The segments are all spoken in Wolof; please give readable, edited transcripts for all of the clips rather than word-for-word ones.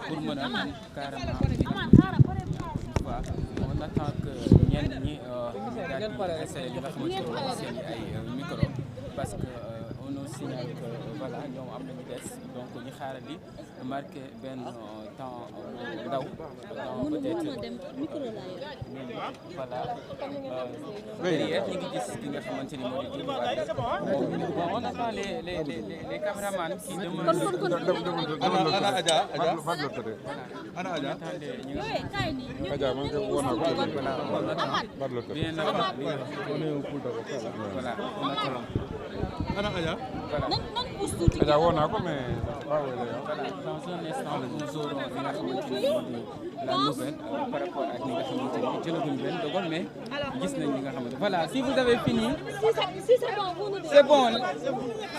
pour mën a mën carrément on attend que ñenn ñi daal di installé li nga xamante ne mooy seen ay micro parce que on nous signale que voilà ñoom am nañu des donc ñu xaarandi marqué benn temps ndaw peut-être voilà derrière ñu ngi gis ki nga xamante ni moo di bon on attend les caméramans qui demandent ana Adja ana Adja Adja man ko wona ko bien avant voilà ana Adja Adja wona ko mais dans un instant nous aurons li nga xamante ni moo di la nouvelle par rapport ak li nga xamante ni jëlaguñu benn dogal mais gis nañ li nga xamante voilà si vous avez fini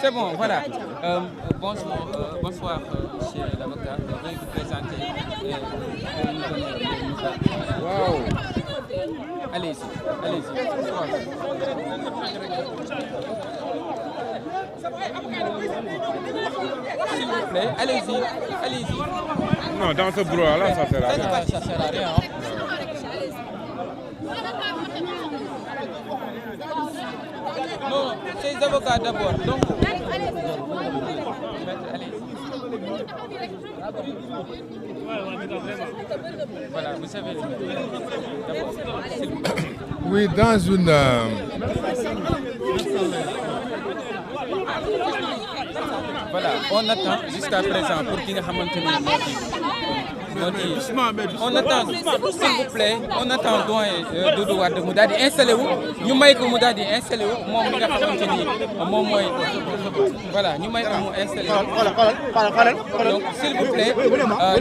c'est bon voilà bonsoir monsieur l'avocat veuillez vous présenter et nous donner les nouvelles. waaw allez-y s'il vous plaît, allez-y. non dans ce brouhaha là ça sert à rien. Ça sert à rien. Non, ces avocats d'abord. Donc, voilà, vous savez. Oui, dans une voilà, on attend jusqu'à présent pour ki nga xamante ni on attend s'il vous plaît on attend doyen Doudou Wade mu daal di installé wu ñu may ko mu daal di installé wu moom mi nga xamante ni moom mooy voilà ñu may ko mu installé wu donc s'il vous plaît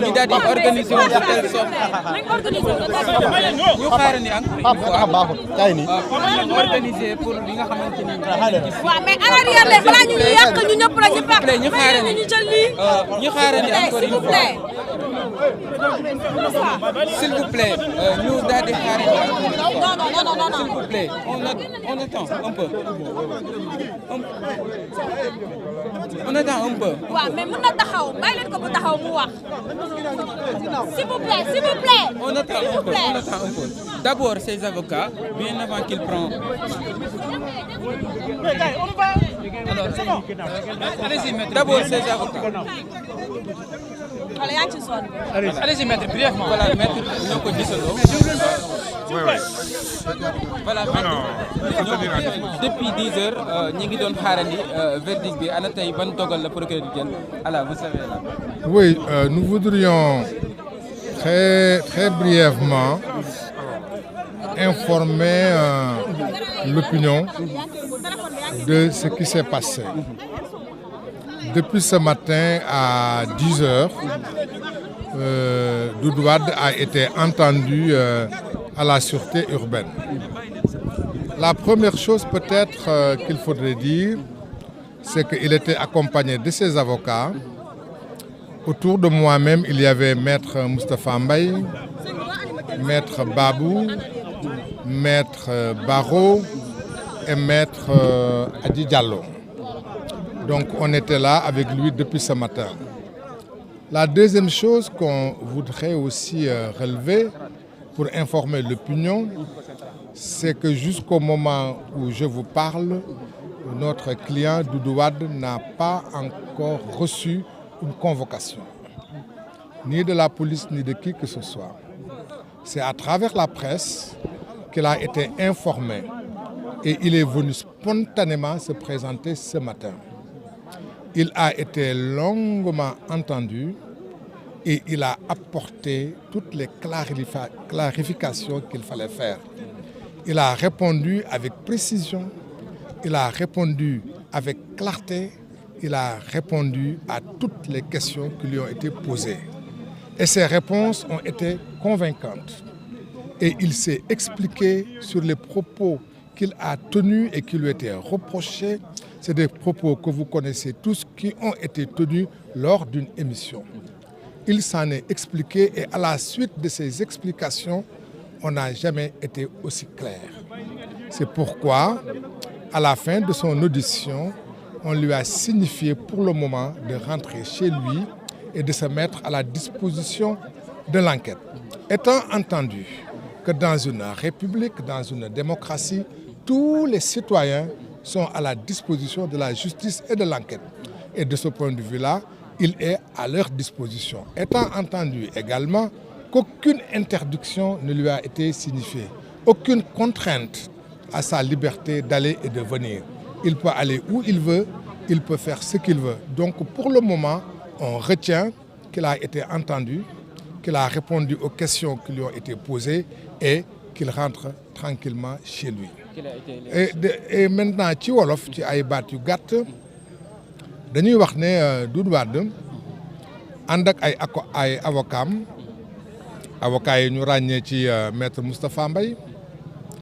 ñu daal di organiser wu de telle sorte ñu xaarandi encore une fois organiser pour li nga xamante ni waaw mais à l'arrière les balaa ñu yàq ñu ñëpp la ñu fekk ñu xaarandi ñu xaarandi encore une fois s'il vous plaît ñu daal di xaarandi non s'il vous plaît on attend un peu on attend un peu. waaw mais mën na taxaw bàyyi leen ko bu taxaw mu wax s'il vous plaît on attend un peu d'abord ces avocats bien avant qu'ils prennent. Alors allez-y maître d'abord ces avocats. wala yaa ngi ci sonn. allez-y maître brièvement. voilà maître ñoo ko gisandoo. voilà depuis 10 heures ñi ngi doon xaarandi verdict bi ana tey ban dogal la procureur di jël alors vous savez là. Oui, nous voudrions très brièvement informer l'opinion de ce qui s'est passé. Depuis ce matin à 10 heures, Doudou Wade a été entendu à la sûreté urbaine. La première chose peut-être qu'il faudrait dire, c'est qu'il était accompagné de ses avocats. Autour de moi-même, il y avait Maître Moustapha Mbaye, Maître Babou, Maître Barreau et Maître Adi Diallo. Donc on était là avec lui depuis ce matin. La deuxième chose qu'on voudrait aussi relever pour informer l'opinion, c'est que jusqu'au moment où je vous parle, notre client Doudou Wade n'a pas encore reçu une convocation, ni de la police, ni de qui que ce soit. C'est à travers la presse qu'il a été informé et il est venu spontanément se présenter ce matin. Il a été longuement entendu et il a apporté toutes les clarifications qu'il fallait faire. Il a répondu avec précision, il a répondu avec clarté, il a répondu à toutes les questions qui lui ont été posées. Et ses réponses ont été convaincantes. Et il s'est expliqué sur les propos qu'il a tenus et qui lui étaient reprochés. C'est des propos que vous connaissez tous qui ont été tenus lors d'une émission. Il s'en est expliqué et à la suite de ces explications, on n'a jamais été aussi clair. C'est pourquoi, à la fin de son audition, on lui a signifié pour le moment de rentrer chez lui et de se mettre à la disposition de l'enquête. Étant entendu que dans une république, dans une démocratie, tous les citoyens sont à la disposition de la justice et de l'enquête. Et de ce point de vue-là, il est à leur disposition. Étant entendu également qu'aucune interdiction ne lui a été signifiée, aucune contrainte à sa liberté d'aller et de venir. Il peut aller où il veut, il peut faire ce qu'il veut. Donc pour le moment, on retient qu'il a été entendu, qu'il a répondu aux questions qui lui ont été posées et qu'il rentre tranquillement chez lui. Et maintenant ci wolof ci ay baat yu gàtt dañuy wax ne Doudou Wade ànd ak ay avocat yi ñu ràññee ci maître Moustapha Mbaye